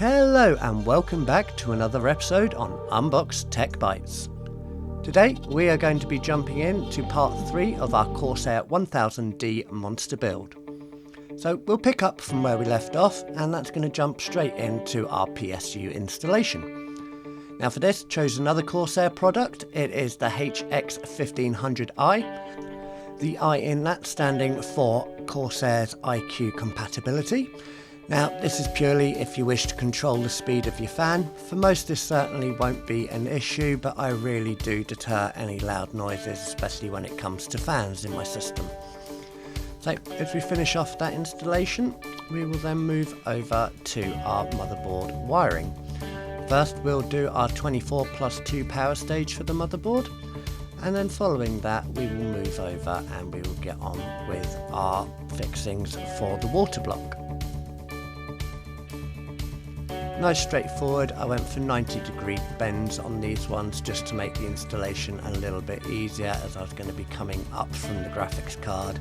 Hello and welcome back to another episode on Unbox Tech Bytes. Today we are going to be jumping into part 3 of our Corsair 1000D monster build. So we'll pick up from where we left off, and that's going to jump straight into our PSU installation. Now for this, chose another Corsair product. It is the HX1500i. The I in that standing for Corsair's IQ compatibility. Now this is purely if you wish to control the speed of your fan. For most this certainly won't be an issue, but I really do deter any loud noises, especially when it comes to fans in my system. So as we finish off that installation, we will then move over to our motherboard wiring. First we'll do our 24+2 power stage for the motherboard, and then following that we will move over and we will get on with our fixings for the water block. Nice straightforward. I went for 90-degree bends on these ones just to make the installation a little bit easier, as I was going to be coming up from the graphics card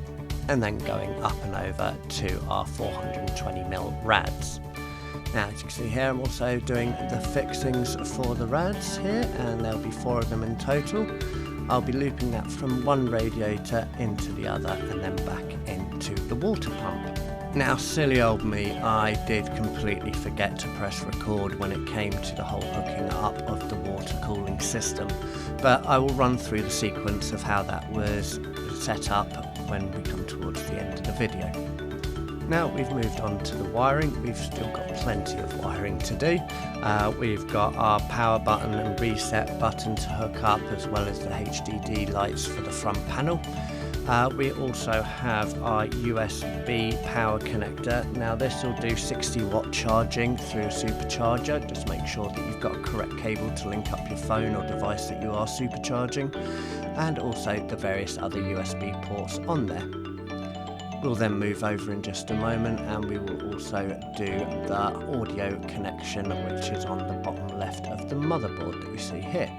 and then going up and over to our 420mm rads. Now as you can see here, I'm also doing the fixings for the rads here, and there'll be 4 of them in total. I'll be looping that from one radiator into the other and then back into the water pump. Now silly old me, I did completely forget to press record when it came to the whole hooking up of the water cooling system, but I will run through the sequence of how that was set up when we come towards the end of the video. Now we've moved on to the wiring. We've still got plenty of wiring to do. We've got our power button and reset button to hook up, as well as the HDD lights for the front panel. We also have our USB power connector. Now this will do 60-watt charging through a supercharger. Just make sure that you've got a correct cable to link up your phone or device that you are supercharging, and also the various other USB ports on there. We'll then move over in just a moment, and we will also do the audio connection, which is on the bottom left of the motherboard that we see here.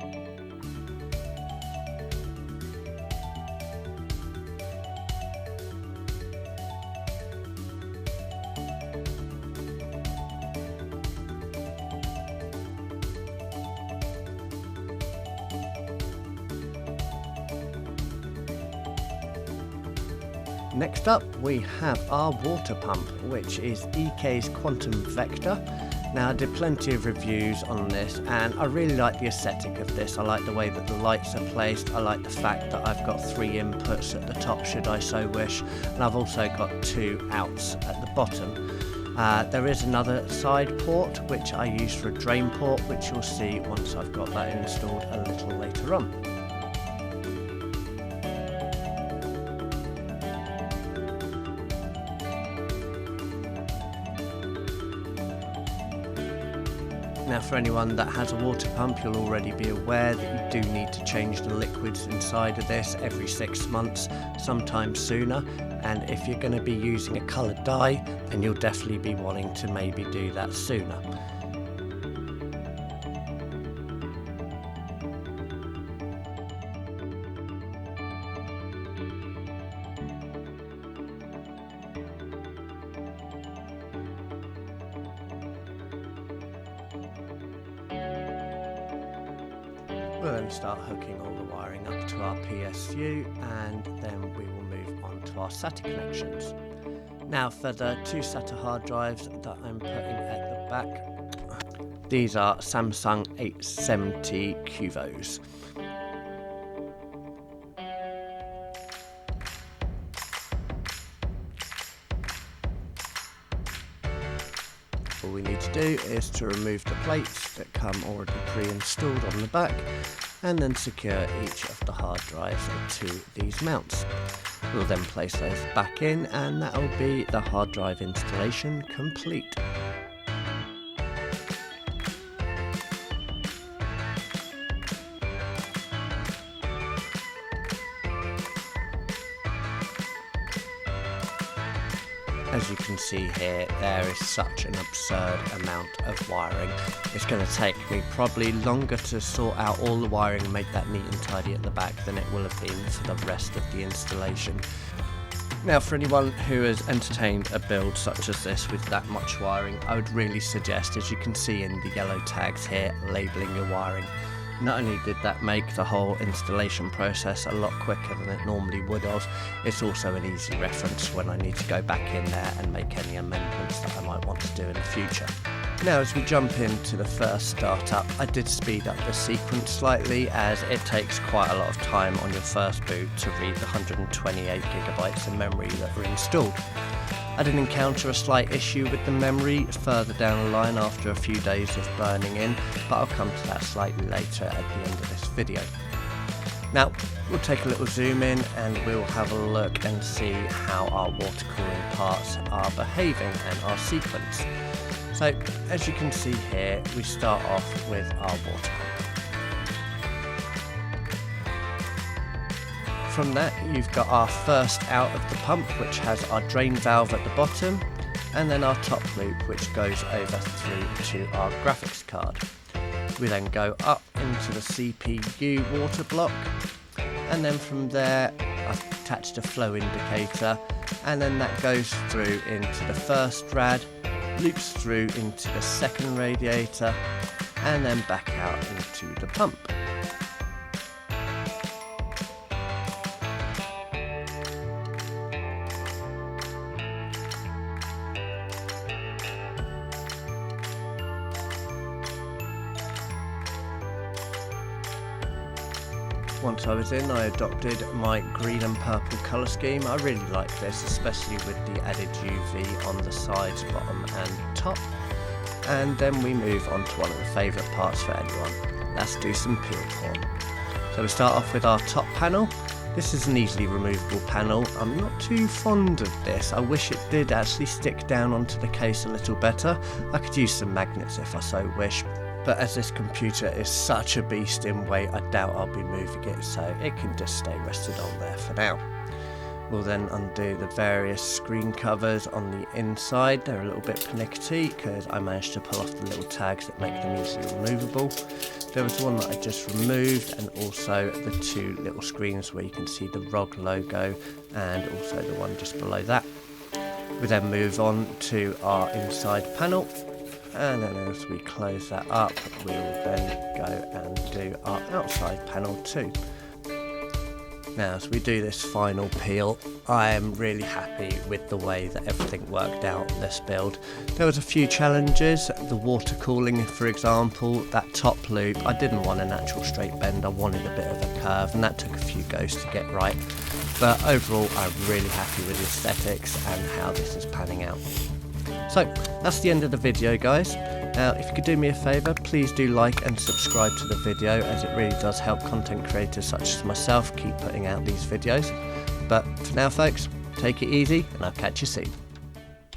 Next up we have our water pump, which is EK's Quantum Vector. Now I did plenty of reviews on this, and I really like the aesthetic of this. I like the way that the lights are placed. I like the fact that I've got 3 inputs at the top should I so wish, and I've also got 2 outs at the bottom. There is another side port which I use for a drain port, which you'll see once I've got that installed a little later on. Now for anyone that has a water pump, you'll already be aware that you do need to change the liquids inside of this every 6 months, sometimes sooner, and if you're going to be using a coloured dye, then you'll definitely be wanting to maybe do that sooner. We'll then start hooking all the wiring up to our PSU, and then we will move on to our SATA connections. Now for the 2 SATA hard drives that I'm putting at the back, these are Samsung 870 Qvos. All we need to do is to remove the plates that come already pre-installed on the back, and then secure each of the hard drives to these mounts. We'll then place those back in, and that will be the hard drive installation complete. As you can see here, there is such an absurd amount of wiring. It's going to take me probably longer to sort out all the wiring and make that neat and tidy at the back than it will have been for the rest of the installation. Now for anyone who has entertained a build such as this with that much wiring, I would really suggest, as you can see in the yellow tags here, labelling your wiring. Not only did that make the whole installation process a lot quicker than it normally would have, it's also an easy reference when I need to go back in there and make any amendments that I might want to do in the future. Now as we jump into the first startup, I did speed up the sequence slightly as it takes quite a lot of time on your first boot to read the 128GB of memory that were installed. I did encounter a slight issue with the memory further down the line after a few days of burning in, but I'll come to that slightly later at the end of this video. Now we'll take a little zoom in and we'll have a look and see how our water cooling parts are behaving and our sequence. So as you can see here, we start off with our water pump. From that you've got our first out of the pump, which has our drain valve at the bottom, and then our top loop which goes over through to our graphics card. We then go up into the CPU water block, and then from there I've attached a flow indicator, and then that goes through into the first rad, loops through into the second radiator, and then back out into the pump. Once I was in, I adopted my green and purple colour scheme. I really like this, especially with the added UV on the sides, bottom and top. And then we move on to one of the favourite parts for anyone. Let's do some peel porn. So we start off with our top panel. This is an easily removable panel. I'm not too fond of this. I wish it did actually stick down onto the case a little better. I could use some magnets if I so wish. But as this computer is such a beast in weight, I doubt I'll be moving it, so it can just stay rested on there for now. We'll then undo the various screen covers on the inside. They're a little bit pernickety because I managed to pull off the little tags that make them easily removable. There was one that I just removed, and also the two little screens where you can see the ROG logo and also the one just below that. We then move on to our inside panel. And then as we close that up, we will then go and do our outside panel too. Now as we do this final peel, I am really happy with the way that everything worked out in this build. There was a few challenges, the water cooling for example, that top loop, I didn't want a natural straight bend, I wanted a bit of a curve, and that took a few goes to get right. But overall I'm really happy with the aesthetics and how this is panning out. So that's the end of the video guys. Now if you could do me a favour, please do like and subscribe to the video, as it really does help content creators such as myself keep putting out these videos. But for now folks, take it easy and I'll catch you soon.